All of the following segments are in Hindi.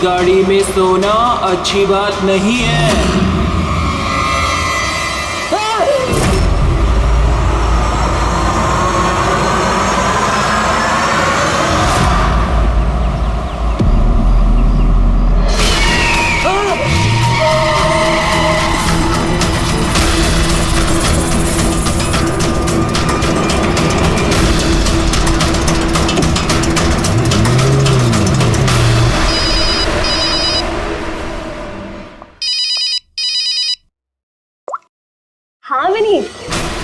गाड़ी में सोना अच्छी बात नहीं है। हाँ Vineet.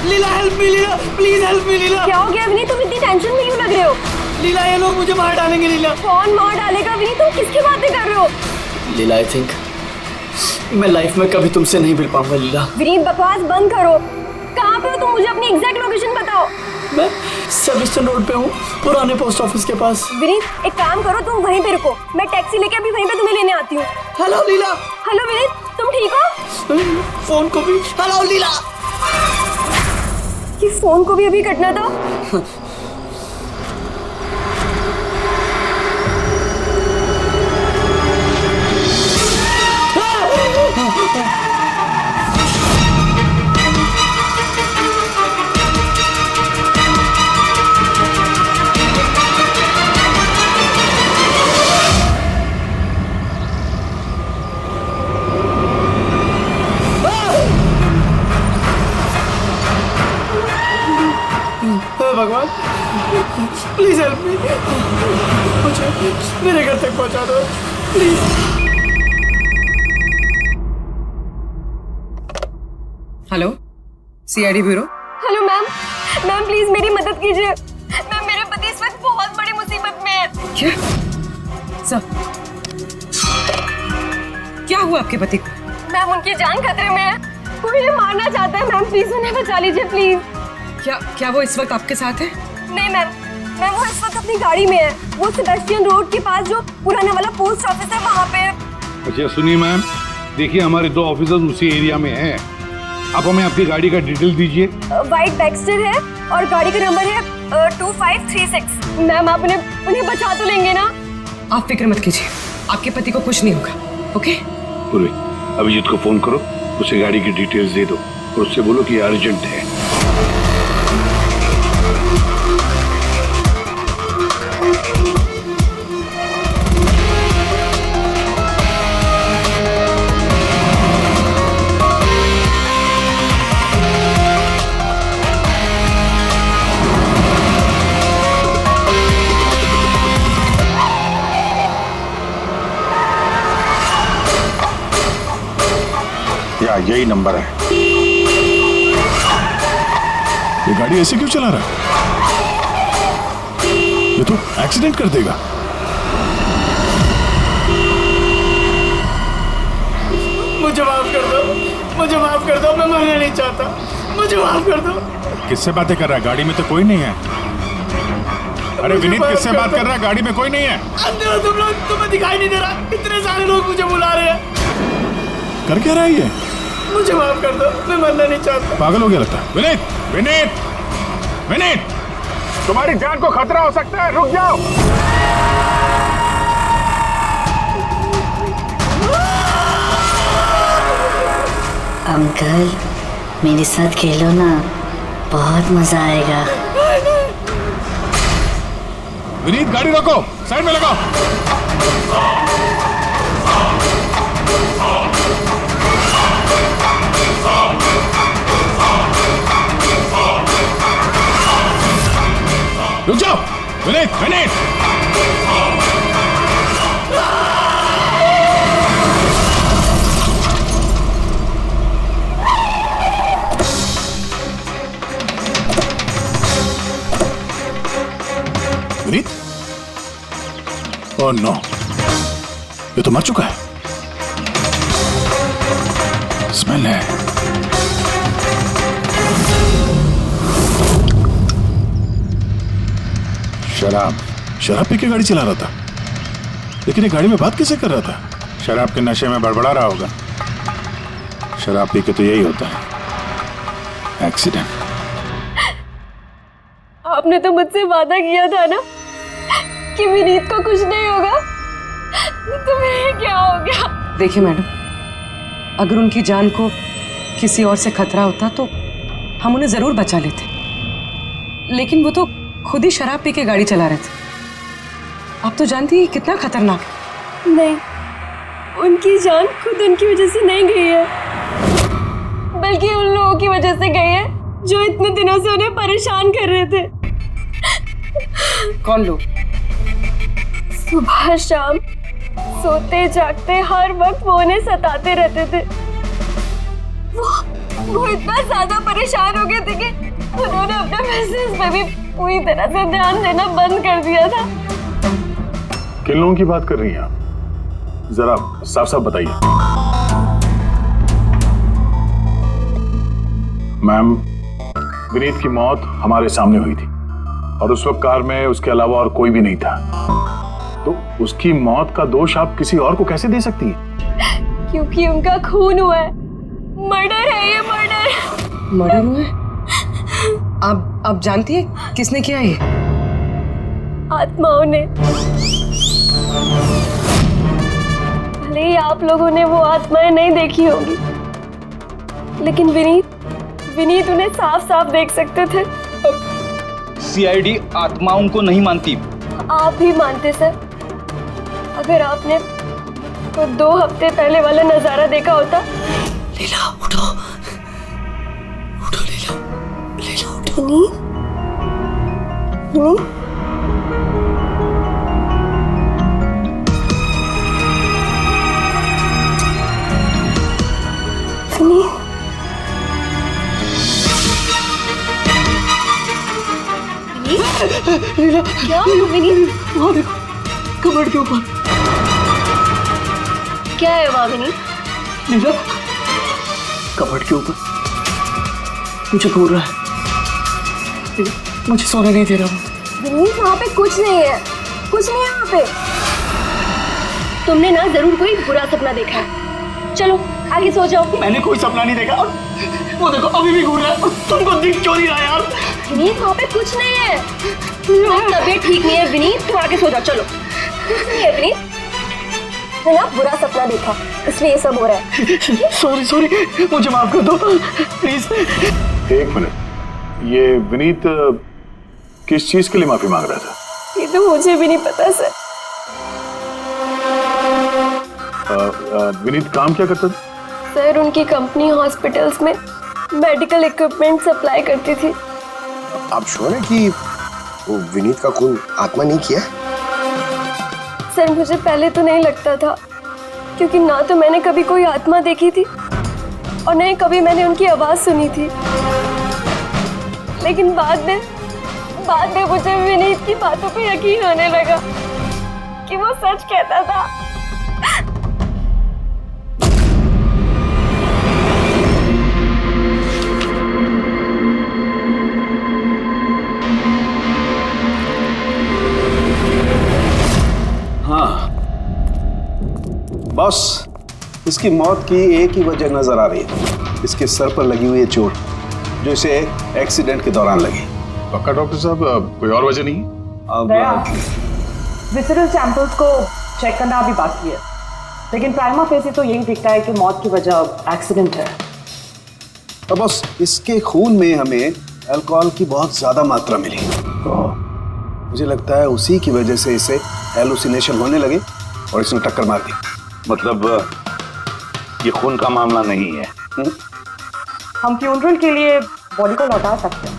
Leela help me, Leela please help me Leela. क्या हो गया विनीत, तुम इतनी टेंशन में क्यों लग रहे हो? लीला ये लोग मुझे मार डालेंगे लीला। कौन मार डालेगा विनीत, तुम किसकी बातें कर रहे हो? लीला आई थिंक मैं लाइफ में कभी तुमसे नहीं मिल पाऊंगा लीला। विनीत बकवास बंद करो। कहाँ पे हो तुम, मुझे अपनी एग्जैक्ट लोकेशन बताओ। मैं सेविस्टन रोड पे हूँ, पुराने पोस्ट ऑफिस के पास। विनीत एक काम करो, तुम वहीं पे रुको, मैं टैक्सी लेके अभी वहीं पे तुम्हें लेने आती हूँ। हेलो लीला। हेलो विनीत, तुम ठीक हो? फोन को भी हेलो लीला। ये फोन को भी अभी कटना था। भगवान प्लीज हेल्प मी, मुझे मेरे घर तक पहुंचा दो please. Hello CID bureau. Hello ma'am, ma'am please मेरी मदद कीजिए। मैम मेरे पति इस वक्त बहुत बड़ी मुसीबत में है। क्या सब क्या हुआ आपके पति को? मैम उनकी जान खतरे में है, वो मुझे मारना चाहता है। मैम प्लीज उन्हें बचा लीजिए प्लीज। क्या वो इस वक्त आपके साथ है? नहीं मैम, मैम वो इस वक्त अपनी गाड़ी में है। वो सेबेस्टियन रोड के पास जो पुराना वाला पोस्ट ऑफिस है वहाँ पे। अच्छा सुनिए मैम, देखिए हमारे 2 ऑफिसर्स उसी एरिया में हैं। आप हमें आपकी गाड़ी का डिटेल दीजिए। वाइट बैक्स्टर है और गाड़ी का नंबर है 2536। मैम आप उन्हें बचा तो लेंगे ना? आप फिक्र मत कीजिए, आपके पति को कुछ नहीं होगा। ओके पूर्वी, अभिजीत को फोन करो, उसे गाड़ी की डिटेल्स दे दो और उससे बोलो कि अर्जेंट है। यही नंबर है। ये गाड़ी ऐसे क्यों चला रहा है? ये तो एक्सीडेंट कर देगा। मुझे माफ कर दो, मुझे माफ कर दो, मैं मरना नहीं चाहता, मुझे माफ कर दो। किससे बातें कर रहा है? गाड़ी में तो कोई नहीं है। अरे विनीत किससे बात कर रहा है? गाड़ी में कोई नहीं है। अंदर हो तुम लोग, तुम्हें दिखाई नहीं दे रहा? इतने सारे लोग मुझे बुला रहे हैं। कर क्या रहा है ये? मुझे माफ कर दो, मैं मरना नहीं चाहता। पागल हो गया लगता है। विनीत, विनीत, विनीत, तुम्हारी जान को खतरा हो सकता है, रुक जाओ। अंकल मेरे साथ खेलो ना, बहुत मजा आएगा। विनीत गाड़ी रोको, साइड में लगाओ। रुक जाओ विनीत, विनीत। विनीत, ओह नो, ये तो मर चुका है। स्मेल है। शराब पी के गाड़ी चला रहा था, लेकिन ये गाड़ी में बात कैसे कर रहा था? शराब के नशे में बड़बड़ा रहा होगा। शराब पी के तो यही होता है, एक्सीडेंट। आपने तो मुझसे वादा किया था ना कि विनीत को कुछ नहीं होगा। तुम्हें क्या हो गया? देखिए मैडम, अगर उनकी जान को किसी और से खतरा होता तो हम उन्हें जरूर बचा लेते, लेकिन वो तो खुद ही शराब पी के गाड़ी चला रहे थे। आप तो जानती हैं कितना खतरनाक है। नहीं, उनकी जान खुद उनकी वजह से नहीं गई है, बल्कि उन लोगों की वजह से गई है जो इतने दिनों से उन्हें परेशान कर रहे थे। कौन लोग? सुबह शाम सोते जागते हर वक्त वो उन्हें सताते रहते थे। वो इतना ज्यादा परेशान हो गए थे कि उन्होंने अपने बिजनेस पे भी पूरी तरह से ध्यान देना बंद कर दिया था। किन लोगों की बात कर रही हैं आप? जरा साफ साफ बताइए। मैम, विनीत की मौत हमारे सामने हुई थी और उस वक्त कार में उसके अलावा और कोई भी नहीं था, तो उसकी मौत का दोष आप किसी और को कैसे दे सकती हैं? क्योंकि उनका खून हुआ है। मर्डर है ये, मर्डर। मर्डर हुआ है? आप जानती है किसने किया ये? आत्माओं ने। भले ही आप लोगों ने वो आत्माएं नहीं देखी होगी, लेकिन विनीत उन्हें साफ साफ देख सकते थे। सीआईडी आत्माओं को नहीं मानती। आप भी मानते सर। अगर आपने तो 2 हफ्ते पहले वाला नजारा देखा होता। लीला उठो, उठो लीला, लीला उठो। विनीत, लीला, क्या विनीत? वहाँ देखो, कबर्ड के ऊपर। क्या है वहाँ विनीत? लीला, कबर्ड के ऊपर मुझे घूर रहा है। लीला, मुझे सोने नहीं दे रहा वो। विनीत, वहाँ पे कुछ नहीं है, कुछ नहीं है वहाँ पे। तुमने ना जरूर कोई बुरा सपना देखा है। चलो आगे सो जाओ। मैंने कोई सपना नहीं देखा और वो देखो अभी भी घूर रहा है और तुमको दिख क्यों नहीं रहा यार? विनीत, वहाँ पे कुछ नहीं है। तुम्हारी तबीयत ठीक नहीं है विनीत, तुम आगे सो जाओ। चलो, कुछ नहीं है विनीत, मैंने ना बुरा सपना देखा इसलिए ये सब हो रहा है। सॉरी, मुझे माफ कर दो प्लीज। 1 मिनट, ये विनीत किस चीज के लिए माफी मांग रहा था? ये तो मुझे भी नहीं पता सर। विनीत काम क्या करता था? सर, उनकी कंपनी हॉस्पिटल्स में मेडिकल इक्विपमेंट सप्लाई करती थी। आप श्योर हैं कि वो विनीत का खून आत्मा नहीं किया? सर, मुझे पहले तो नहीं लगता था, क्योंकि ना तो मैंने कभी कोई आत्मा देखी थी और नहीं कभी मैंने उनकी आवाज सुनी थी। लेकिन बाद में मुझे विनीत की बातों पे यकीन होने लगा कि वो सच कहता था। हाँ बॉस, इसकी मौत की एक ही वजह नजर आ रही है, इसके सर पर लगी हुई है चोट जो इसे एक्सीडेंट के दौरान लगी। पक्का डॉक्टर साहब, कोई और वजह नहीं? अब विसरल सैंपल्स को चेक करना अभी बाकी है, लेकिन प्राइमा फेसी तो यही दिखता है कि मौत की वजह एक्सीडेंट है। अब बॉस, इसके खून में हमें अल्कोहल की बहुत ज्यादा मात्रा मिली। मुझे लगता है उसी की वजह से इसे हेलुसिनेशन होने लगे और इसने टक्कर मार दी। मतलब ये खून का मामला नहीं है। हम फ्यूनरल के लिए बॉडी को लौटा सकते हैं।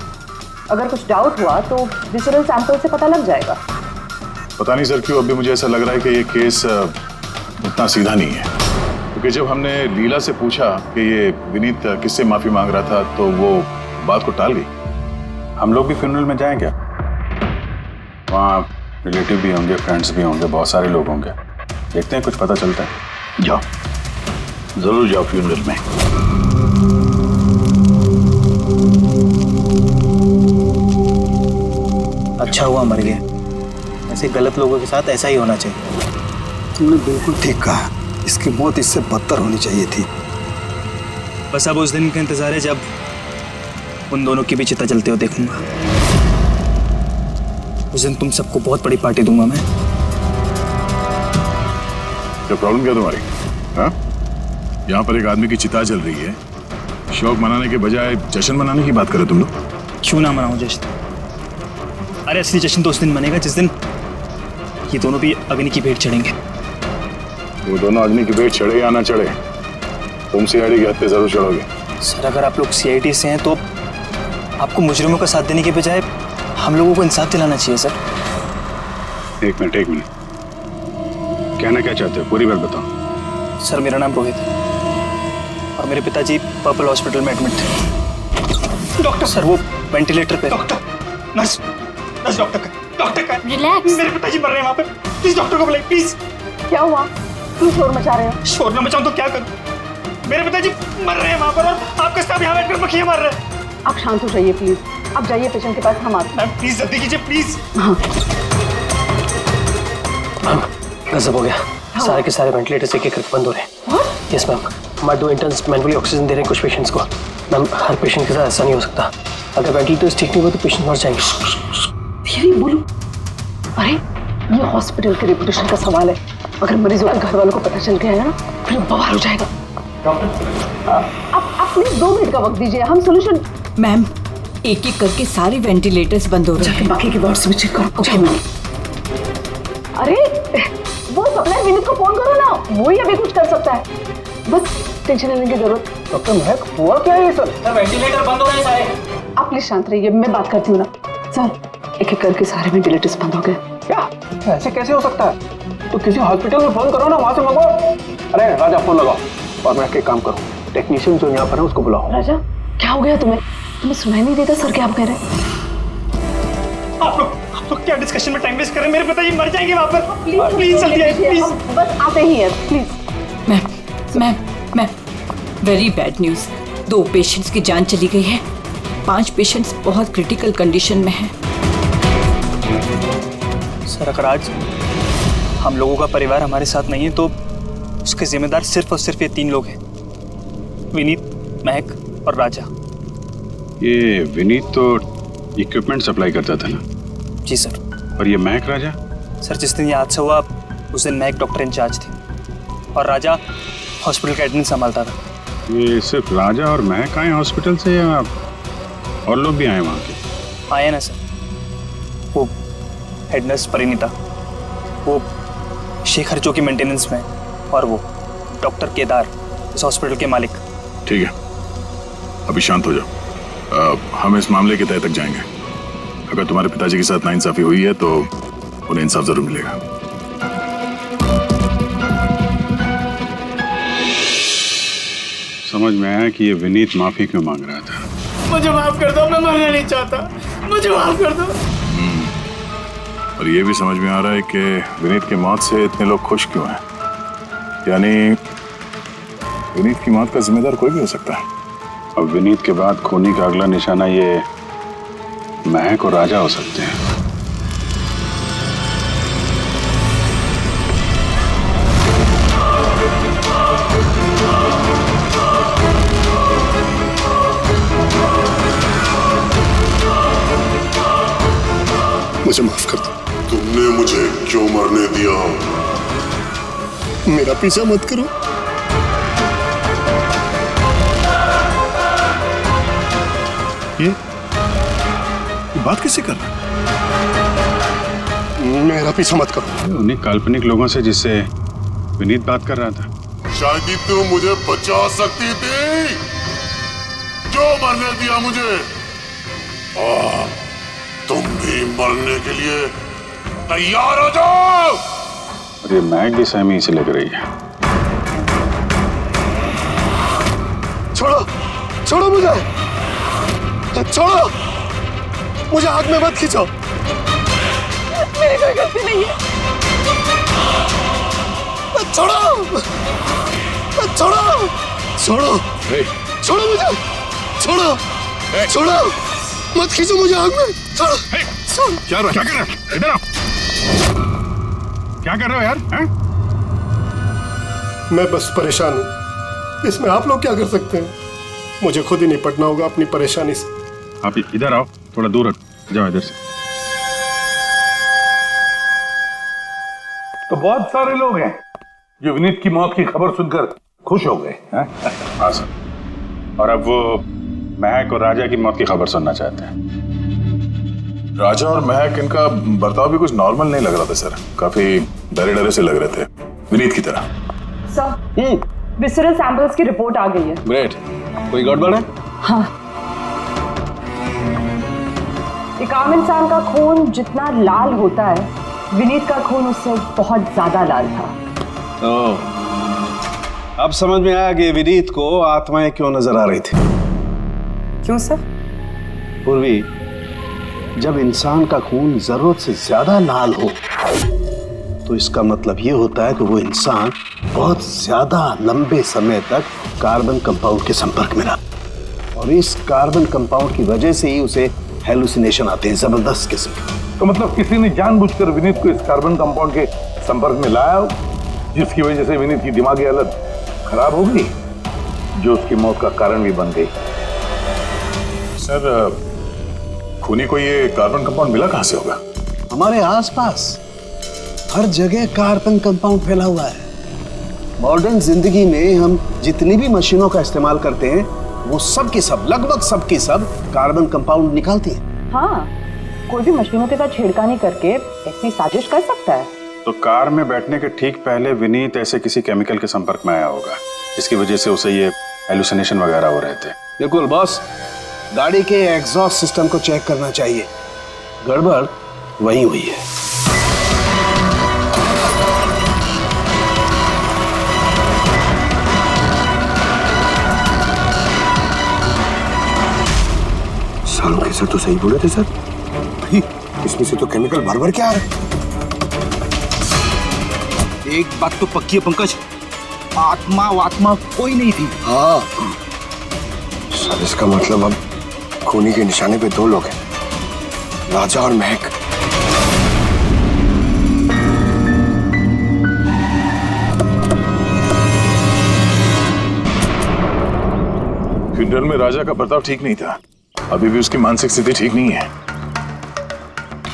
अगर कुछ डाउट हुआ तो विसरल सैंपल से पता लग जाएगा। पता नहीं सर क्यों अभी मुझे ऐसा लग रहा है कि ये केस उतना सीधा नहीं है, क्योंकि जब हमने लीला से पूछा कि ये विनीत किससे माफी मांग रहा था तो वो बात को टाल गई। हम लोग भी फ्यूनरल में जाएं क्या? वहाँ रिलेटिव भी होंगे, फ्रेंड्स भी होंगे, बहुत सारे लोग होंगे। देखते हैं कुछ पता चलता है। जाओ, जरूर जाओ फ्यूनरल में। अच्छा हुआ मर गया, ऐसे गलत लोगों के साथ ऐसा ही होना चाहिए। तुमने बिल्कुल ठीक कहा, इसकी मौत इससे बदतर होनी चाहिए थी। बस अब उस दिन का इंतजार है जब उन दोनों की भी चिता जलते हुए देखूंगा। उस दिन तुम सबको बहुत बड़ी पार्टी दूंगा मैं। क्या प्रॉब्लम क्या तुम्हारी? हाँ, यहाँ पर एक आदमी की चिता जल रही है, शौक मनाने के बजाय जश्न मनाने की बात करो तुम लोग। क्यों ना मनाऊं जश्न? अरे असली जश्न तो उस दिन मनेगा जिस दिन ये दोनों भी अग्नि की भेंट चढ़ेंगे। वो दोनों अग्नि की भेंट चढ़े या ना चढ़े, तुम सीआईडी के हत्थे जरूर चढ़ोगे। सर अगर आप लोग सीआईडी से हैं तो आपको मुजरिमों का साथ देने के बजाय हम लोगों को इंसाफ दिलाना चाहिए सर। एक मिनट कहना क्या चाहते हो, पूरी बात बताओ। सर मेरा नाम रोहित है और मेरे पिताजी पर्पल हॉस्पिटल में एडमिट थे। डॉक्टर सर वो वेंटिलेटर पे। डॉक्टर नर्स डॉक्टर का रिलैक्स। मेरे पिताजी मर रहे हैं वहाँ पे, प्लीज डॉक्टर को बुलाइए प्लीज। क्या हुआ? क्यों शोर मचा रहे हो? शोर न मचाऊं तो क्या करूं? मेरे पिताजी मर रहे हैं वहाँ पर और आपका स्टाफ यहाँ बैठकर मक्खियाँ मार रहे हैं। आप शांत हो जाइए प्लीज, आप जाइए पेशेंट के पास, हम आते हैं। मैम प्लीज जल्दी कीजिए प्लीज। हाँ गजब हो गया, सारे के सारे वेंटिलेटर्स एक एक करके बंद हो रहे हैं। यस मैम, हमारे 2 इंटर्न्स मैनुअली ऑक्सीजन दे रहे हैं कुछ पेशेंट्स को। मैम हर पेशेंट के साथ ऐसा नहीं हो सकता, अगर वेंटिलेटर्स ठीक नहीं हुए तो पेशेंट मर जाएंगे। धीरे बोलो। अरे ये हॉस्पिटल के रेपुटेशन का सवाल है, अगर मरीजों के घर वालों को पता चल गया है ना फिर बवाल हो जाएगा। आप प्लीज 2 मिनट का वक्त दीजिए, हम सोल्यूशन। मैम एक एक करके सारे वेंटिलेटर्स बंद हो रहे हैं। बाकी के वार्ड्स में चेक करो। Okay ma'am. अरे वो सप्लाई विनीत को फोन करो ना, वो ही अभी कुछ कर सकता है। बस टेंशन लेने की जरूरत। डॉक्टर महक हुआ क्या है सर? वेंटिलेटर बंद हो रहे हैं सारे। आप प्लीज शांत रहिए, मैं बात करती हूँ ना। सर एक एक करके सारे वेंटिलेटर्स बंद हो गए। क्या ऐसे कैसे हो सकता है? तो किसी हॉस्पिटल में फोन करो ना, वहाँ से मंगवाओ। अरे राजा फोन लगाओ और मैं एक काम करूँ, टेक्नीशियन जो यहाँ पर है उसको बुलाओ। राजा क्या हो गया तुम्हें सुनाई नहीं देता? सर क्या आप कह रहे हैं? आप लोग क्या डिस्कशन में टाइम वेस्ट कर रहे हैं? मेरे पिताजी मर जाएंगे वहाँ पर। प्लीज जल्दी आइए प्लीज। बस आते ही हैं please. Ma'am very bad news, 2 patients की जान चली गई है, 5 पेशेंट्स बहुत क्रिटिकल कंडीशन में हैं। सर अगर आज हम लोगों का परिवार हमारे साथ नहीं है तो उसके जिम्मेदार सिर्फ और सिर्फ ये 3 लोग हैं, विनीत, महक और राजा। ये विनीत तो इक्विपमेंट सप्लाई करता था ना? जी सर। और ये महक राजा? सर जिस दिन ये हादसा हुआ उस दिन महक डॉक्टर इंचार्ज थी और राजा हॉस्पिटल का एडमिन संभालता था। ये सिर्फ राजा और महक आए हॉस्पिटल से या और लोग भी आए वहाँ के? आए ना सर, वो हेड नर्स परिणीता, वो शेखर जो कि मेंटेनेंस में, और वो डॉक्टर केदार इस हॉस्पिटल के मालिक। ठीक है, अभी शांत हो जाओ। हम इस मामले के तह तक जाएंगे। अगर तुम्हारे पिताजी के साथ नाइंसाफी हुई है तो उन्हें इंसाफ जरूर मिलेगा। समझ में आया कि ये विनीत माफी क्यों मांग रहा था। मुझे माफ कर दो, मैं मरना नहीं चाहता, मुझे माफ कर दो। और ये भी समझ में आ रहा है कि विनीत की मौत से इतने लोग खुश क्यों हैं। यानी विनीत की मौत का जिम्मेदार कोई भी हो सकता है। अब विनीत के बाद खूनी का अगला निशाना ये महक और राजा हो सकते हैं। मुझे माफ कर दो। तुमने मुझे क्यों मरने दिया? मेरा पीछा मत करो। ये बात कैसे कर रहा? मेरा पीछा मत करो। उन्हीं काल्पनिक लोगों से जिससे विनीत बात कर रहा था। शायद तुम मुझे बचा सकती थी। जो मरने दिया मुझे, तुम भी मरने के लिए तैयार हो जाओ। और ये महक भी सहमी से लग रही है। छोड़ो, छोड़ो मुझे, छोड़ो मुझे, आग में मत खींचो। मेरी कोई गलती नहीं है। छोड़ो, छोड़ो, छोड़ो, छोड़ो मुझे, छोड़ो, छोड़ो, मत खींचो मुझे आग में। छोड़ो। क्या कर रहे हो? इधर आओ। क्या कर रहे हो यार? हैं? मैं बस परेशान हूँ, इसमें आप लोग क्या कर सकते हैं? मुझे खुद ही निपटना होगा अपनी परेशानी से। आप इधर आओ, थोड़ा दूर जाओ इधर से। तो बहुत सारे लोग हैं, जो विनीत की मौत की खबर सुनकर खुश हो गए हैं। हाँ सर, और अब वो महक और राजा की मौत की खबर सुनना चाहते हैं। राजा और महक, इनका बर्ताव भी कुछ नॉर्मल नहीं लग रहा था सर। काफी डरे डरे से लग रहे थे, विनीत की तरह। सर, विसरल सैंपल्स की रिपोर्ट आ गई है। ग्रेट। कोई गड़बड़ है? हाँ, एक आम इंसान का खून जितना लाल होता है, विनीत का खून उससे बहुत ज्यादा लाल था। अब समझ में आया कि विनीत को आत्माएं क्यों नजर आ रही थी। क्यों सर? पूर्वी, जब इंसान का खून जरूरत से ज्यादा लाल हो तो इसका मतलब ये होता है कि वो इंसान बहुत ज्यादा लंबे समय तक कार्बन कंपाउंड के संपर्क में रहा, और इस कार्बन कंपाउंड की वजह से ही उसे हेलुसिनेशन आते हैं, जबरदस्त किस्म के। तो मतलब किसी ने जानबूझकर विनीत को इस कार्बन कंपाउंड के संपर्क में लाया, जिसकी वजह से विनीत की दिमागी हालत खराब हो गई, जो उसकी मौत का कारण भी बन गई। सर, खूनी को ये कार्बन कंपाउंड मिला कहाँ से होगा? हमारे आसपास हर जगह कार्बन कंपाउंड फैला हुआ है। मॉडर्न जिंदगी में हम जितनी भी मशीनों का इस्तेमाल करते हैं, वो सब की सब, लगभग सब की सब कार्बन कंपाउंड निकालती हैं। हाँ, कोई भी मशीनों के साथ छेड़खानी करके ऐसी साजिश कर सकता है। तो कार में बैठने के ठीक पहले विनीत ऐसे किसी केमिकल के संपर्क में आया होगा, इसकी वजह से उसे ये हेलुसिनेशन वगैरह हो रहे थे। बिल्कुल बॉस, गाड़ी के एग्जॉस्ट सिस्टम को चेक करना चाहिए, गड़बड़ वहीं हुई है। सालों के सर तो सही बोले थे सर, भाई इसमें से तो केमिकल भर भर के आ रहे। एक बात तो पक्की है पंकज, आत्मा वात्मा कोई नहीं थी। हाँ सर, इसका मतलब अब खूनी के निशाने पे दो लोग हैं, राजा और महक। फिडर में राजा का बर्ताव ठीक नहीं था, अभी भी उसकी मानसिक स्थिति ठीक नहीं है।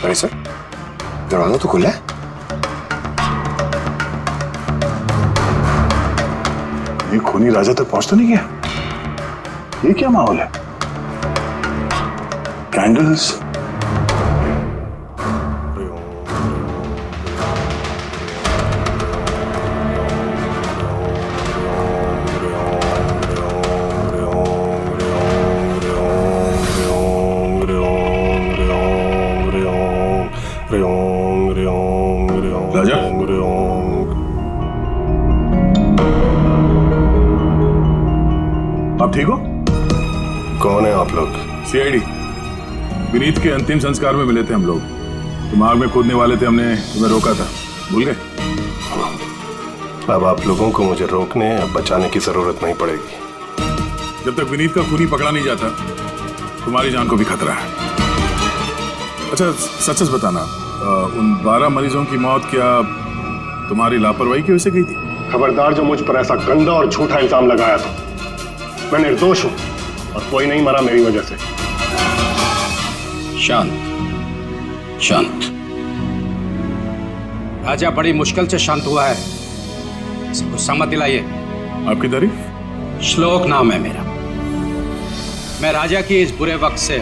अरे सर, दरवाजा तो खुला है। ये खूनी राजा तक पहुंच तो नहीं गया? ये क्या माहौल है? कैंडल्स, राजा, आप ठीक हो? कौन है आप लोग? सीआईडी। विनीत के अंतिम संस्कार में मिले थे हम लोग, दिमाग में कूदने वाले थे, हमने तुम्हें रोका था, भूल गए? अब आप लोगों को मुझे रोकने या बचाने की जरूरत नहीं पड़ेगी। जब तक विनीत का खूनी पकड़ा नहीं जाता, तुम्हारी जान को भी खतरा है। अच्छा सच सच बताना, उन 12 मरीजों की मौत क्या तुम्हारी लापरवाही की वजह से गई थी? खबरदार जो मुझ पर ऐसा गंदा और झूठा इल्जाम लगाया था। मैं निर्दोष हूं और कोई नहीं मरा मेरी वजह से। शांत शांत। राजा बड़ी मुश्किल से शांत हुआ है, इसे गुस्सा मत दिलाइए। आपकी तारीफ? श्लोक नाम है मेरा। मैं राजा की इस बुरे वक्त से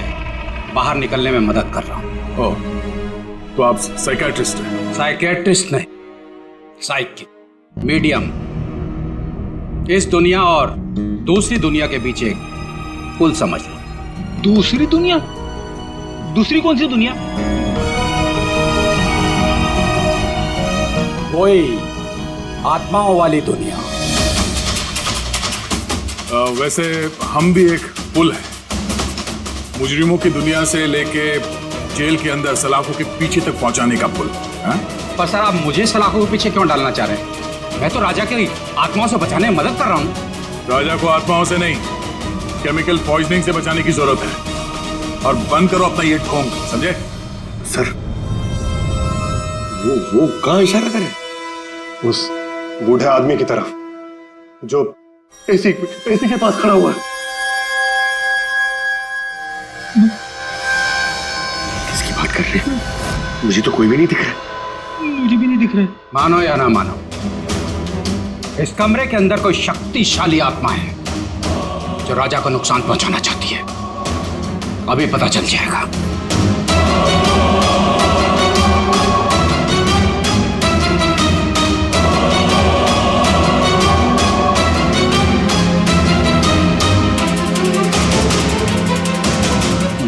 बाहर निकलने में मदद कर रहा हूं। ओह, तो आप साइकियाट्रिस्ट हैं? साइकियाट्रिस्ट नहीं, साइकिक, मीडियम। इस दुनिया और दूसरी दुनिया के बीच एक पुल समझ लो। दूसरी दुनिया? दूसरी कौन सी दुनिया? वही आत्माओं वाली दुनिया। वैसे हम भी एक पुल है, मुजरिमों की दुनिया से लेके जेल के अंदर सलाखों के पीछे तक पहुंचाने का पुल। पर सर, आप मुझे सलाखों के पीछे क्यों डालना चाह रहे हैं? मैं तो राजा की आत्माओं से बचाने में मदद कर रहा हूँ। राजा को आत्माओं से नहीं, केमिकल पॉइजनिंग से बचाने की जरूरत है। और बंद करो अपना ये ढोंग, समझे? सर, वो कहाँ इशारा करे? उस बूढ़े आदमी की तरफ जो एसी के पास खड़ा हुआ है। किसकी बात कर रहे हैं? मुझे तो कोई भी नहीं दिख रहा। मुझे भी नहीं दिख रहा। मानो या ना मानो, इस कमरे के अंदर कोई शक्तिशाली आत्मा है जो राजा को नुकसान पहुंचाना चाहती है। अभी पता चल जाएगा।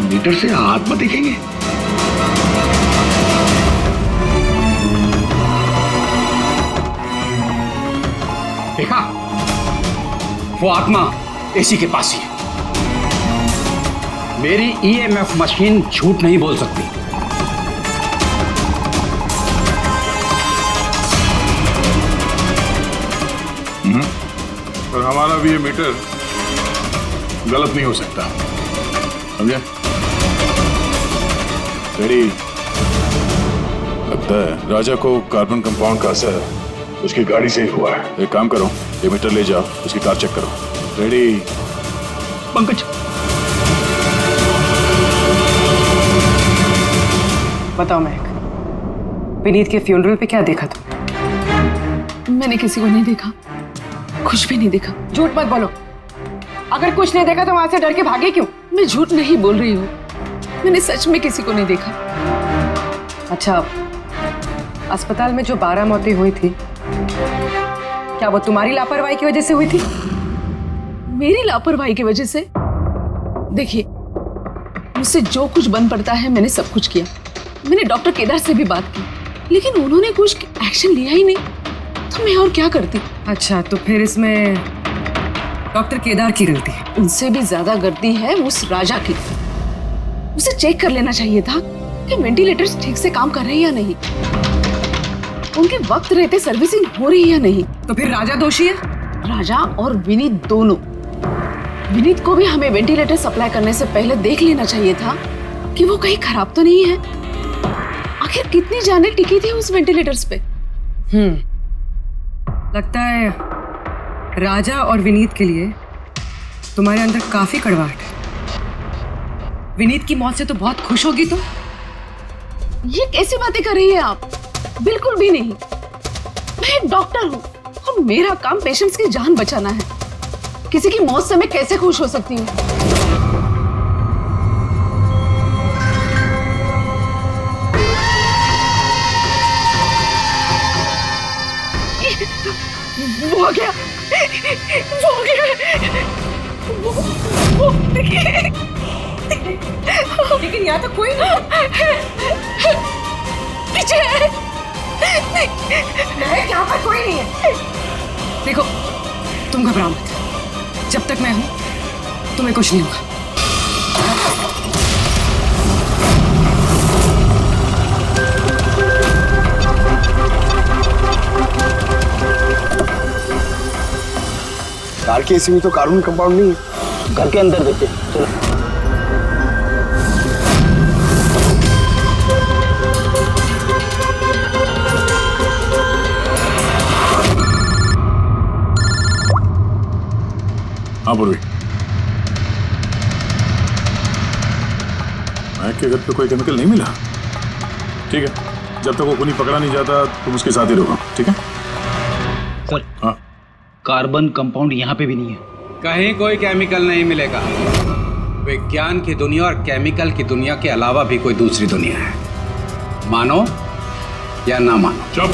मीटर से आत्मा दिखेंगे? देखा, वो आत्मा एसी के पास ही है। मेरी ईएमएफ मशीन झूठ नहीं बोल सकती। और हमारा भी ये मीटर गलत नहीं हो सकता, समझे? तेरी लगता है राजा को कार्बन कंपाउंड का असर उसकी गाड़ी से ही हुआ है। एक काम करो, ये मीटर ले जाओ, उसकी कार चेक करो। रेडी? पंकज, बताओ महक, विनीत के फ्यूनरल पे क्या देखा तुम? मैंने किसी को नहीं देखा, कुछ भी नहीं देखा। झूठ मत बोलो। अगर कुछ नहीं देखा तो वहां से डर के भागे क्यों? मैं झूठ नहीं बोल रही हूँ, मैंने सच में किसी को नहीं देखा। अच्छा, अस्पताल में जो 12 मौतें हुई थी, क्या वो तुम्हारी लापरवाही की वजह से हुई थी? मेरी लापरवाही की वजह से? देखिए, मुझसे जो कुछ बन पड़ता है मैंने सब कुछ किया। मैंने डॉक्टर केदार से भी बात की, लेकिन उन्होंने कुछ एक्शन लिया ही नहीं, तो मैं और क्या करती। अच्छा, तो फिर इसमें डॉक्टर केदार की गलती है? उनसे भी ज्यादा गलती है उस राजा की। उसे चेक कर लेना चाहिए था कि वेंटिलेटर्स ठीक से काम कर रहे हैं या नहीं, उनके वक्त रहते सर्विसिंग हो रही है या नहीं। तो फिर राजा दोषी है? राजा और विनीत दोनों। विनीत को भी हमें वेंटिलेटर सप्लाई करने से पहले देख लेना चाहिए था कि वो कहीं खराब तो नहीं है। आखिर कितनी जानें टिकी थी उस वेंटिलेटर्स पे। लगता है राजा और विनीत के लिए तुम्हारे अंदर काफी कड़वाहट है। विनीत की मौत से तो बहुत खुश होगी तुम। ये कैसी बातें कर रही है आप? बिल्कुल भी नहीं। मैं एक डॉक्टर हूँ और मेरा काम पेशेंट्स की जान बचाना है। किसी की मौत से मैं कैसे खुश हो सकती हूँ? वो आ गया, वो आ गया, वो देखिए। लेकिन यहाँ तो कोई नहीं। पीछे है। यहाँ पर कोई नहीं है। देखो, तुम घबराओ मत। जब तक मैं हूं तुम्हें कुछ नहीं होगा। कार के एसी में तो कार्बन कंपाउंड नहीं है। घर के अंदर देखते, चलो। हाँ पूर्वी, महक के घर पे कोई केमिकल नहीं मिला? ठीक है, जब तक वो खूनी पकड़ा नहीं जाता तुम उसके साथ ही रहो, ठीक है? सर, हाँ, कार्बन कंपाउंड यहाँ पे भी नहीं है। कहीं कोई केमिकल नहीं मिलेगा। विज्ञान की दुनिया और केमिकल की दुनिया के अलावा भी कोई दूसरी दुनिया है, मानो या ना मानो। चुप,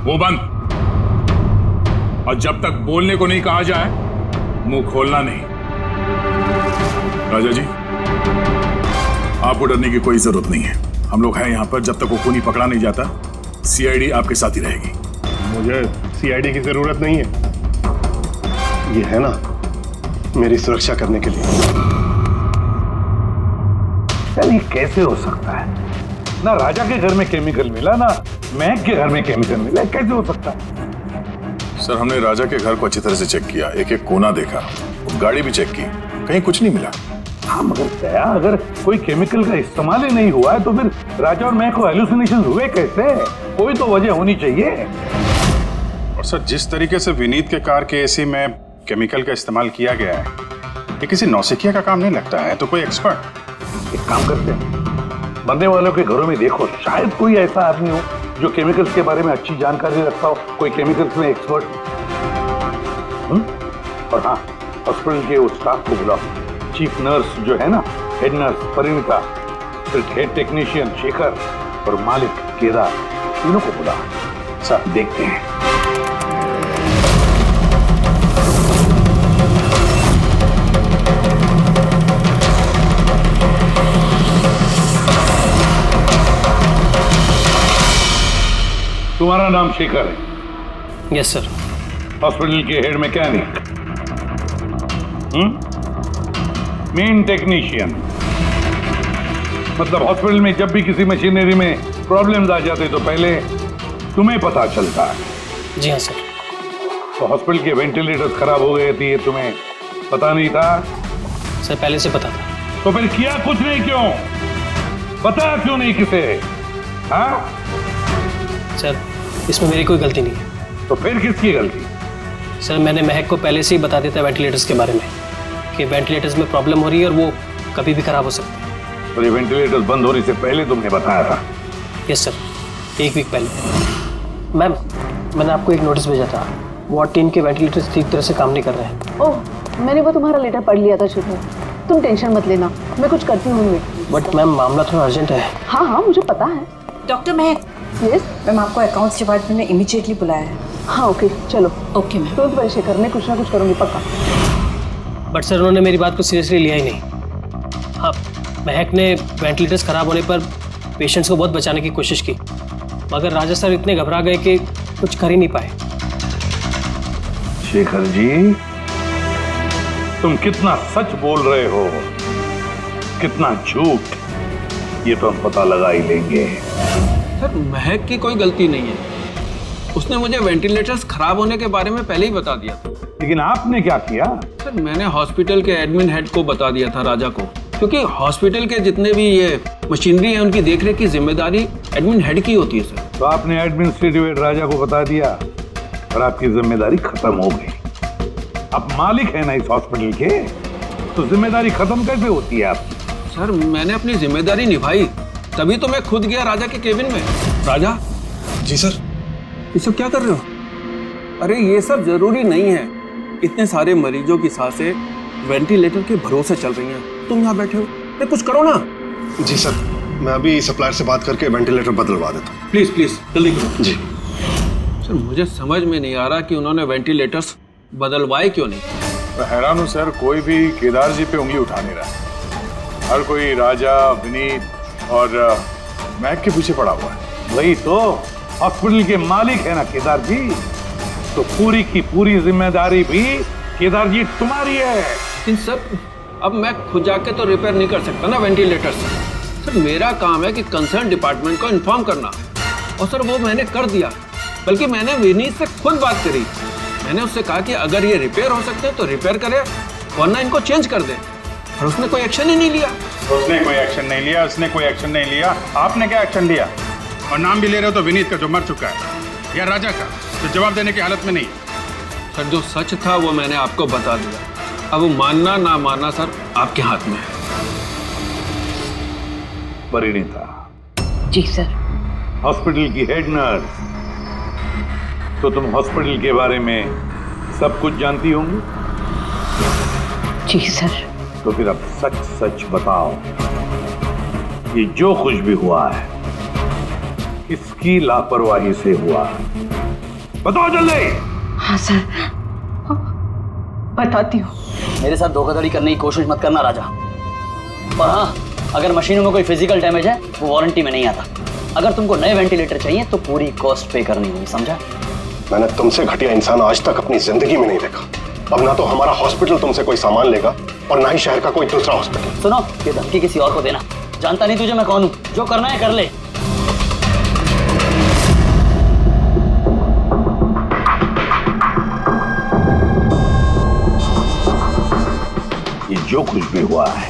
वो बंद। और जब तक बोलने को नहीं कहा जाए मुंह खोलना नहीं। राजा जी, आपको डरने की कोई जरूरत नहीं है। हम लोग हैं यहाँ पर, जब तक वो खूनी पकड़ा नहीं जाता सीआईडी आपके साथ ही रहेगी। मुझे सीआईडी की जरूरत नहीं है, ये है ना मेरी सुरक्षा करने के लिए। यार ये कैसे हो सकता है? ना राजा के घर में केमिकल मिला, ना महक के घर में केमिकल मिला, कैसे हो सकता है? सर, हमने राजा के घर को अच्छी तरह से चेक किया, एक एक कोना देखा, गाड़ी भी चेक की, कहीं कुछ नहीं मिला। हाँ मगर दया, अगर कोई केमिकल का इस्तेमाल ही नहीं हुआ है तो फिर राजा और महक को हेलुसिनेशन हुए कैसे? कोई तो वजह होनी चाहिए। और सर, जिस तरीके से विनीत के कार के एसी में केमिकल का इस्तेमाल किया गया है, ये किसी नौसिखिया का काम नहीं लगता है। तो कोई एक्सपर्ट। एक काम करते हैं, मरने वालों के घरों में देखो, शायद कोई ऐसा आदमी हो जो केमिकल्स के बारे में अच्छी जानकारी रखता हो, कोई केमिकल्स में एक्सपर्ट। और हाँ, हॉस्पिटल के उस स्टाफ को बुलाओ। चीफ नर्स जो है ना, हेड नर्स परिणीता, फिर हेड टेक्नीशियन शेखर और मालिक केदार, तीनों को बुलाओ। सब देखते हैं। तुम्हारा नाम शेखर है? Yes sir. हॉस्पिटल के हेड मैकेनिक, मेन टेक्नीशियन, मतलब हॉस्पिटल में जब भी किसी मशीनरी में प्रॉब्लम्स आ जाते तो पहले तुम्हें पता चलता है। जी हाँ सर। तो हॉस्पिटल के वेंटिलेटर्स खराब हो गए थे, ये तुम्हें पता नहीं था? सर पहले से पता था। तो फिर किया कुछ नहीं क्यों? बताया क्यों नहीं किसे? हाँ सर इसमें मेरी कोई गलती नहीं है। तो फिर किसकी गलती? सर मैंने महक को पहले से ही बता दिया था वेंटिलेटर्स के बारे में कि वेंटिलेटर्स में प्रॉब्लम हो रही है और वो कभी भी खराब हो सकते हैं। तो ये वेंटिलेटर्स बंद होने से पहले तुमने बताया था? यस सर, 1 वीक पहले। मैम मैंने आपको एक नोटिस भेजा था, वार्ड टीम के वेंटिलेटर्स ठीक तरह से काम नहीं कर रहे हैं। ओह, मैंने वो तुम्हारा लेटर पढ़ लिया था शुरू। तुम टेंशन मत लेना, मैं कुछ करती हूँ। बट मैम मामला थोड़ा अर्जेंट है। हाँ हाँ मुझे पता है। डॉक्टर महक। यस मैम, आपको अकाउंट्स डिपार्टमेंट ने इमीडिएटली बुलाया है। हाँ ओके चलो। Okay ma'am. तुरंत परेशान करने कुछ ना कुछ करूँगी पक्का। बट सर उन्होंने मेरी बात को सीरियसली लिया ही नहीं। हाँ, महक ने वेंटिलेटर्स खराब होने पर पेशेंट्स को बहुत बचाने की कोशिश की, मगर राजा सर इतने घबरा गए कि कुछ कर ही नहीं पाए। शेखर जी, तुम कितना सच बोल रहे हो, कितना झूठ, ये तो हम पता लगा ही लेंगे। सर महक की कोई गलती नहीं है, उसने मुझे वेंटिलेटर्स खराब होने के बारे में पहले ही बता दिया था। लेकिन आपने क्या किया? सर मैंने हॉस्पिटल के एडमिन हेड को बता दिया था, राजा को, क्योंकि हॉस्पिटल के जितने भी ये मशीनरी है उनकी देखरेख की जिम्मेदारी एडमिन हेड की होती है सर। तो आपने एडमिनिस्ट्रेटिव हेड राजा को बता दिया और आपकी जिम्मेदारी खत्म हो गई। आप मालिक है ना इस हॉस्पिटल के, तो जिम्मेदारी खत्म कैसे होती है आपकी? सर मैंने अपनी जिम्मेदारी निभाई, तभी तो मैं खुद गया राजा के केबिन में। राजा। जी सर। ये सब क्या कर रहे हो? अरे ये सब जरूरी नहीं है, इतने सारे मरीजों की सांसें वेंटिलेटर के भरोसे चल रही हैं, तुम यहाँ बैठे हो, अरे कुछ करो ना। जी सर, मैं अभी सप्लायर से बात करके वेंटिलेटर बदलवा देता हूँ। प्लीज प्लीज जल्दी करो। जी सर मुझे समझ में नहीं आ रहा कि उन्होंने वेंटिलेटर्स बदलवाए क्यों नहीं। मैं हैरान हूँ सर, कोई भी केदार जी पे उंगली उठा नहीं रहा। हर कोई राजा, विनीत और महक के पीछे पड़ा हुआ है। वही तो, हॉस्पिटल के मालिक है ना केदार जी, तो पूरी की पूरी जिम्मेदारी भी केदार जी तुम्हारी है। इन सब अब मैं खुद जाके तो रिपेयर नहीं कर सकता ना वेंटिलेटर्स। सर मेरा काम है कि कंसर्न डिपार्टमेंट को इन्फॉर्म करना, और सर वो मैंने कर दिया। बल्कि मैंने विनीत से खुद बात करी, मैंने उससे कहा कि अगर ये रिपेयर हो सकते हैं तो रिपेयर करे, वरना इनको चेंज कर दे, और उसने कोई एक्शन ही नहीं लिया। उसने कोई एक्शन नहीं लिया, उसने कोई एक्शन नहीं लिया। आपने क्या एक्शन लिया? और नाम भी ले रहे हो तो विनीत का जो मर चुका है, या राजा का जो जवाब देने की हालत में नहीं। सर जो सच था वो मैंने आपको बता दिया, अब मानना ना मानना सर आपके हाथ में है। परिणीता। जी सर। हॉस्पिटल की हेड नर्स, तो तुम हॉस्पिटल के बारे में सब कुछ जानती होंगी? जी सर। तो फिर अब सच सच बताओ, ये जो कुछ भी हुआ है किसकी लापरवाही से हुआ? बताओ जल्दी। हाँ सर, बताती हूँ। मेरे साथ धोखाधड़ी करने की कोशिश मत करना राजा। और हाँ, अगर मशीनों में कोई फिजिकल डैमेज है वो वारंटी में नहीं आता। अगर तुमको नए वेंटिलेटर चाहिए तो पूरी कॉस्ट पे करनी होगी, समझा? मैंने तुमसे घटिया इंसान आज तक अपनी जिंदगी में नहीं देखा। अब ना तो हमारा हॉस्पिटल तुमसे कोई सामान लेगा और ना ही शहर का कोई दूसरा हॉस्पिटल। सुनो, ये धमकी किसी और को देना। जानता नहीं तुझे मैं कौन हूँ, जो करना है कर ले। ये जो कुछ भी हुआ है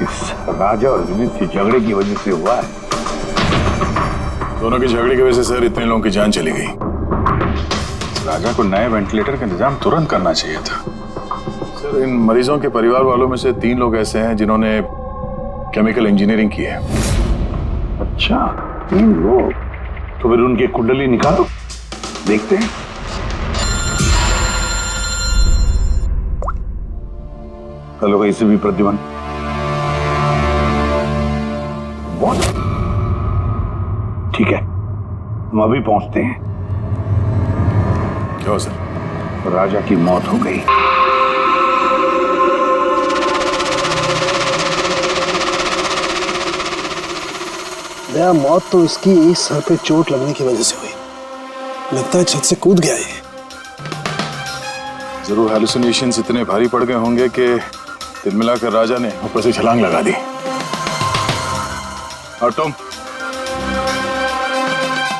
इस राजा और विनीत के झगड़े की वजह से हुआ है। दोनों के झगड़े की वजह से सर इतने लोगों की जान चली गई। राजा को नए वेंटिलेटर का इंतजाम तुरंत करना चाहिए था। सर इन मरीजों के परिवार वालों में से 3 लोग ऐसे हैं जिन्होंने केमिकल इंजीनियरिंग की है। अच्छा, 3 लोग? तो फिर उनके कुंडली निकालो, देखते हैं। हेलो कहीं से भी प्रद्युमन। What? ठीक है, हम अभी पहुंचते हैं। क्या सर? राजा की मौत हो गई। दया, मौत तो इसकी इस सर पे चोट लगने की वजह से हुई। लगता है छत से कूद गया ये। जरूर हेलुसिनेशंस इतने भारी पड़ गए होंगे कि तिल मिलाकर राजा ने ऊपर से छलांग लगा दी। और तुम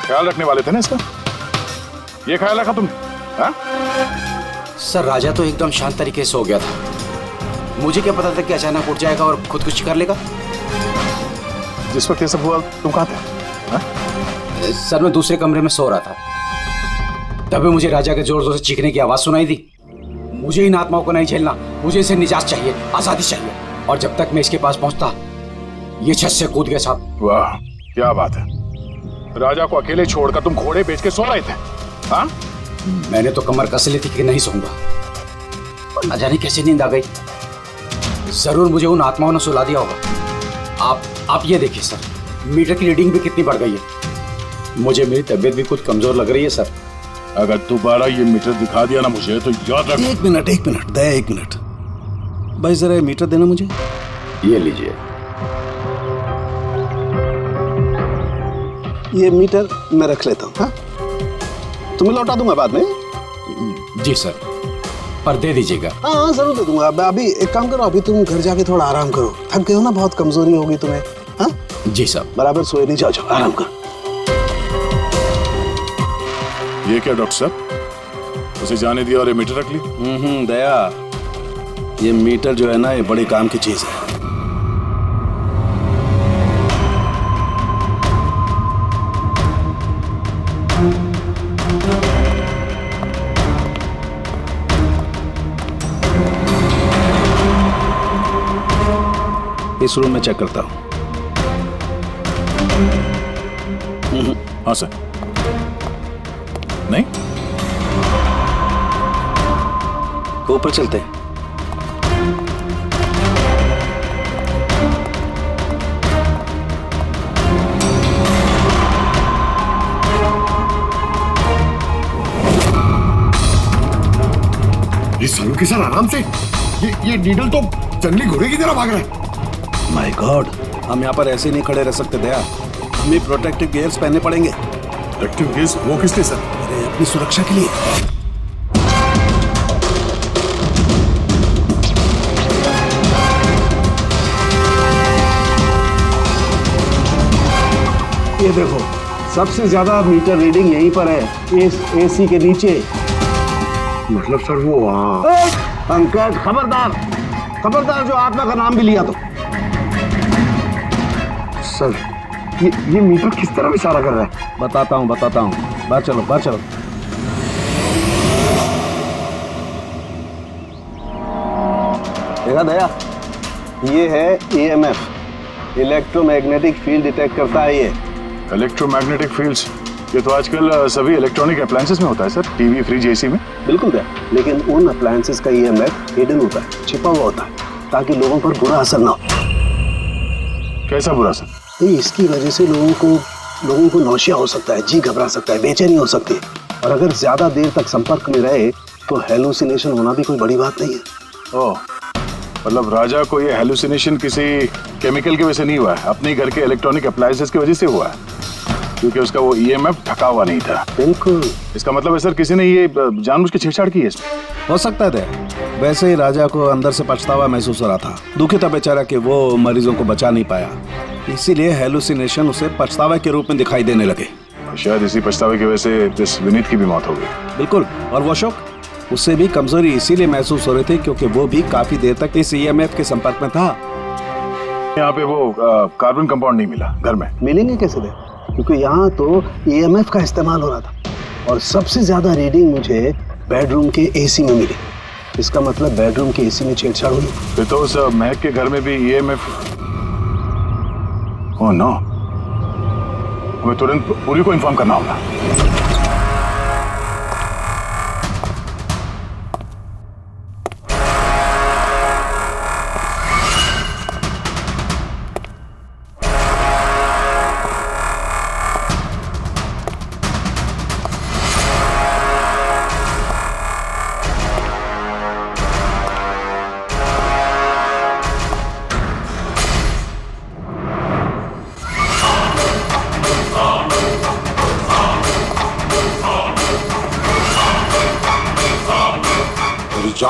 ख्याल रखने वाले थे ना इसका? ये ख्याल रखा तुमने? हाँ? सर राजा तो एकदम शांत तरीके से हो गया था। मुझे क्या पता था कि अचानक उठ जाएगा और खुदकुशी कर लेगा। जिस वक्त ये सब हुआ तुम कहाँ थे? हाँ? सर मैं दूसरे कमरे में सो रहा था, तभी मुझे राजा के जोर जोर से चीखने की आवाज सुनाई दी। मुझे इन आत्माओं को नहीं झेलना, मुझे इसे निजात चाहिए, आजादी चाहिए। और जब तक मैं इसके पास पहुंचता ये छत से कूद गया साहब। वाह क्या बात है, राजा को अकेले छोड़कर तुम घोड़े बेच के सो रहे थे? हाँ? मैंने तो कमर कस ली थी कि नहीं सोऊंगा, पर न जाने कैसे नींद आ गई। जरूर मुझे उन आत्माओं ने सुला दिया होगा। आप ये देखिए सर, मीटर की रीडिंग भी कितनी बढ़ गई है। मुझे मेरी तबीयत भी कुछ कमजोर लग रही है सर। अगर दोबारा ये मीटर दिखा दिया ना मुझे तो याद रख। एक मिनट दया, एक मिनट भाई, जरा ये मीटर देना मुझे। ये लीजिए। ये मीटर मैं रख लेता हूँ। हाँ, तुम्हें लौटा दूंगा बाद में। जी सर, पर दे दीजिएगा। हाँ जरूर दे दूंगा। अभी एक काम करो, अभी तुम घर जाके थोड़ा आराम करो, थक गए हो ना, बहुत कमजोरी होगी तुम्हें। हाँ जी सर। बराबर सोए नहीं, जाओ आराम करो। ये क्या डॉक्टर साहब, उसे जाने दिया और ये मीटर रख ली? दया, ये मीटर जो है ना, ये बड़े काम की चीज है। इस रूम में चेक करता हूं। हाँ सर। नहीं, ऊपर चलते हैं। ये सालू के साथ आराम से, ये नीडल तो जंगली घोड़े की तरह भाग रहा है। माय गॉड, हम यहाँ पर ऐसे नहीं खड़े रह सकते दया, हमें प्रोटेक्टिव गियर्स पहनने पड़ेंगे। Protective gears? वो किस लिए सर? अरे अपनी सुरक्षा के लिए। ये देखो, सबसे ज्यादा मीटर रीडिंग यहीं पर है, इस एसी के नीचे। मतलब सर वो वहाँ। पंकज खबरदार, खबरदार, जो आत्मा का नाम भी लिया तो। सर ये मीटर किस तरह इशारा कर रहा है? बताता हूँ, बाहर चलो, बाहर चलो। देखा दया, ये है EMF, इलेक्ट्रोमैग्नेटिक फील्ड डिटेक्ट करता है ये। इलेक्ट्रोमैग्नेटिक फील्ड्स, ये तो आजकल सभी इलेक्ट्रॉनिक अप्लायंसेस में होता है सर, टीवी, फ्रिज, एसी में। बिल्कुल दया, लेकिन उन अप्लायंसेस का EMF हिडन होता है, छिपा हुआ होता है, ताकि लोगों पर बुरा असर ना हो। कैसा बुरा असर? इसकी वजह से लोगों को नौशिया हो सकता है, जी घबरा सकता है, बेचैनी हो सकती है, और अगर ज्यादा देर तक संपर्क में रहे तो हेलुसिनेशन होना भी कोई बड़ी बात नहीं है। ओह, मतलब राजा को ये हेलुसिनेशन किसी केमिकल की वजह से नहीं हुआ है, अपने घर के इलेक्ट्रॉनिक अप्लायंसेस की वजह से हुआ है, क्योंकि उसका वो EMF ढका हुआ नहीं था। बिल्कुल। इसका मतलब है सर किसी ने ये जानबूझ के छेड़छाड़ की है इसमें? हो सकता है। वैसे ही राजा को अंदर से पछतावा महसूस हो रहा था, दुखी था बेचारा कि वो मरीजों को बचा नहीं पाया, इसीलिए हेलुसिनेशन उसे पछतावा के रूप में दिखाई देने लगे। शायद इसी पछतावे की वजह से इस विनीत की भी मौत हो गई। बिल्कुल, और वो अशोक, उससे भी कमजोरी इसीलिए महसूस हो रही थी क्योंकि वो भी काफी देर तक इस EMF के संपर्क में था। यहाँ पे वो कार्बन कंपाउंड नहीं मिला घर में। मिलेंगे कैसे वे? क्योंकि यहाँ तो EMF का इस्तेमाल हो रहा था, और सबसे ज्यादा रीडिंग मुझे बेडरूम के AC में मिली। इसका मतलब बेडरूम के AC में छेड़छाड़ हुई। फिर तो उस महक के घर में भी EMF। ओह नो, हमें तुरंत पूरी को इन्फॉर्म करना होगा।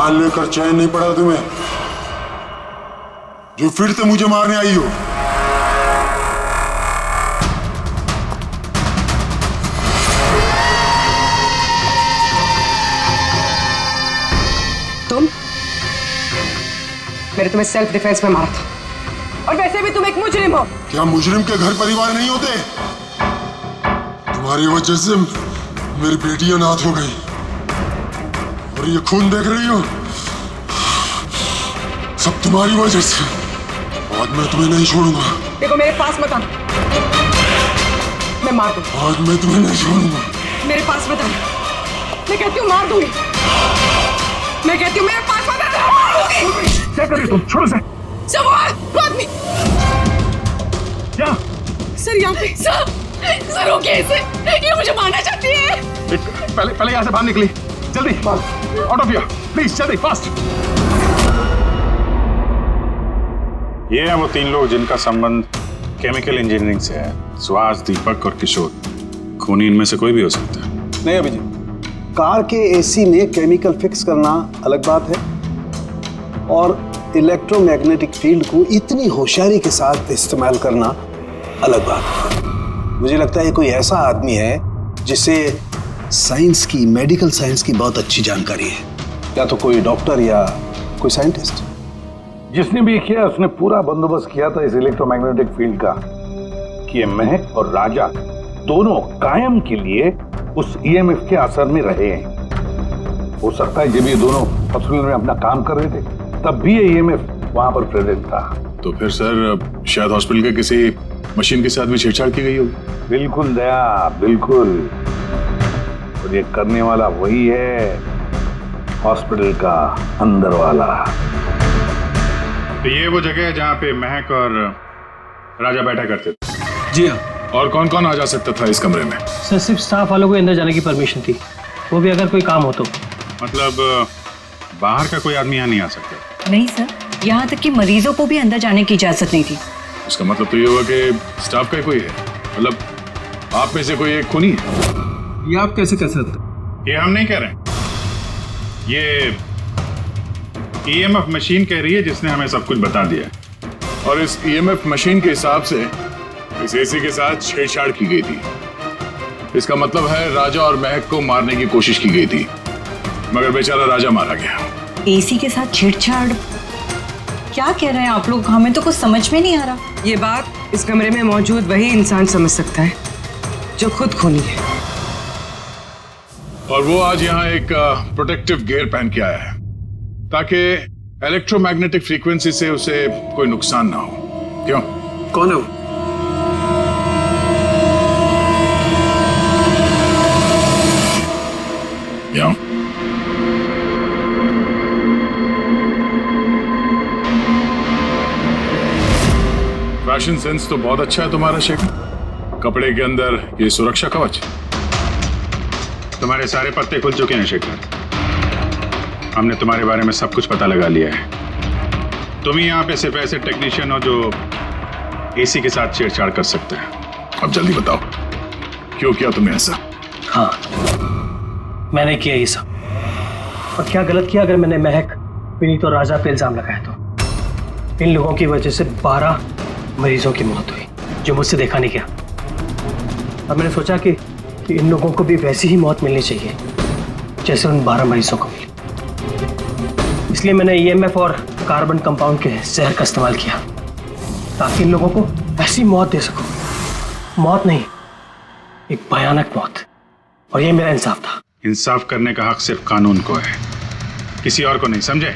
जान लेकर चैन नहीं पड़ा तुम्हें, जो फिर से मुझे मारने आई हो। तुम? मैंने तुम्हें सेल्फ डिफेंस में मारा था, और वैसे भी तुम एक मुजरिम हो। क्या मुजरिम के घर परिवार नहीं होते? तुम्हारी वजह से मेरी बेटी अनाथ हो गई, और ये खून देख रही हो, सब तुम्हारी वजह से। आज मैं तुम्हें नहीं छोड़ूंगा। देखो मेरे पास मत आना, मैं मार दूंगा। आज मैं तुम्हें नहीं छोड़ूंगा। मेरे पास मत आना, मैं कहती हूँ मार दूंगी। मैं कहती हूँ मेरे पास मत आना, मार दूंगी। क्या कर रही तुम? छोड़ो से। सवाल आदमी। क्या? सर यहाँ पे सर रोकिए इसे, ये मुझे मारना चाहती है। पहले यहाँ से बाहर निकली, जल्दी आउट ऑफ हियर प्लीज, जल्दी फास्ट। ये हैं वो 3 लोग जिनका संबंध केमिकल इंजीनियरिंग से है। सुहास, दीपक और किशोर। खूनी इनमें से कोई भी हो सकता है। नहीं अभिजीत, कार के एसी में केमिकल फिक्स करना अलग बात है, और इलेक्ट्रोमैग्नेटिक फील्ड को इतनी होशियारी के साथ इस्तेमाल करना अलग बात है। मुझे लगता है कोई ऐसा आदमी है जिसे साइंस की, मेडिकल साइंस की बहुत अच्छी जानकारी है, या तो कोई डॉक्टर या कोई साइंटिस्ट। जिसने भी किया उसने पूरा बंदोबस्त किया था इस इलेक्ट्रोमैग्नेटिक फील्ड का, कि ये महक और राजा दोनों कायम के लिए उस ईएमएफ के असर में रहे हैं। हो सकता है जब ये दोनों हॉस्पिटल में अपना काम कर रहे थे तब भी ये ईएमएफ वहां पर प्रेजेंट था। तो फिर सर शायद हॉस्पिटल के किसी मशीन के साथ भी छेड़छाड़ की गई होगी। बिल्कुल दया, बिल्कुल। और ये करने वाला वही है, हॉस्पिटल का अंदर वाला। तो ये वो जगह है जहाँ पे महक और राजा बैठा करते थे? जी हाँ। और कौन कौन आ जा सकता था इस कमरे में? सर सिर्फ स्टाफ वालों को अंदर जाने की परमिशन थी, वो भी अगर कोई काम हो तो। मतलब बाहर का कोई आदमी यहाँ नहीं आ सकता? नहीं सर, यहाँ तक कि मरीजों को भी अंदर जाने की इजाजत नहीं थी। इसका मतलब तो ये हुआ कि स्टाफ का कोई है, मतलब आप में से कोई एक खूनी है। ये आप कैसे कह सकते? ये हम नहीं कह रहे हैं, ये ईएमएफ मशीन कह रही है जिसने हमें सब कुछ बता दिया है। और इस ईएमएफ मशीन के हिसाब से इस एसी के साथ छेड़छाड़ की गई थी। इसका मतलब है राजा और महक को मारने की कोशिश की गई थी, मगर बेचारा राजा मारा गया। एसी के साथ छेड़छाड़? क्या कह रहे हैं आप लोग? हमें तो कुछ समझ में नहीं आ रहा। ये बात इस कमरे में मौजूद वही इंसान समझ सकता है जो खुद खूनी है। और वो आज यहाँ एक प्रोटेक्टिव गियर पहन के आया है ताकि इलेक्ट्रोमैग्नेटिक फ्रीक्वेंसी से उसे कोई नुकसान ना हो। क्यों? कौन है वो? क्यों? फैशन सेंस तो बहुत अच्छा है तुम्हारा शेखर। कपड़े के अंदर ये सुरक्षा कवच। तुम्हारे सारे पत्ते खुल चुके हैं शेखर। हमने तुम्हारे बारे में सब कुछ पता लगा लिया है। तुम ही यहाँ पे सिर्फ ऐसे टेक्नीशियन हो जो एसी के साथ छेड़छाड़ कर सकते हैं। अब जल्दी बताओ क्यों किया तुमने ऐसा? हाँ, मैंने किया ये सब। और क्या गलत किया अगर मैंने महक, विनीत और राजा पे इल्जाम लगाया तो? इन लोगों की वजह से 12 मरीजों की मौत हुई जो मुझसे देखा नहीं गया। अब मैंने सोचा कि इन लोगों को भी वैसी ही मौत मिलनी चाहिए जैसे उन 12 मरीजों को मिली। इसलिए मैंने ईएमएफ और कार्बन कंपाउंड के जहर का इस्तेमाल किया ताकि इन लोगों को ऐसी मौत दे सकूं। मौत नहीं, एक भयानक मौत। और ये मेरा इंसाफ था। इंसाफ करने का हक सिर्फ कानून को है, किसी और को नहीं, समझे?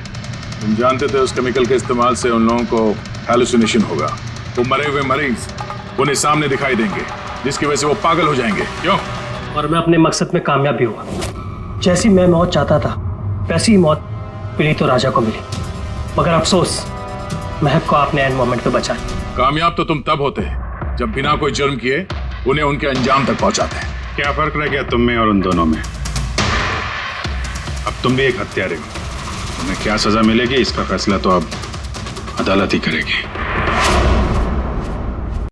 तुम जानते थे उस केमिकल के इस्तेमाल से उन लोगों को हैलुसिनेशन होगा। वो मरे हुए मरीज उन्हें सामने दिखाई देंगे जिसकी वजह से वो पागल हो जाएंगे। क्यों? और मैं अपने मकसद में कामयाब भी हुआ। जैसी मैं मौत चाहता था वैसी ही मौत विनीत और राजा को मिली। मगर अफसोस, महक को आपने एंड मोमेंट पे बचा। कामयाब तो तुम तब होते जब बिना कोई जुर्म किए उन्हें उनके अंजाम तक पहुंचाते। क्या फर्क रह गया तुम में और उन दोनों में? अब तुम भी एक हत्यारे हो। तुम्हें क्या सजा मिलेगी इसका फैसला तो अब अदालत ही करेगी।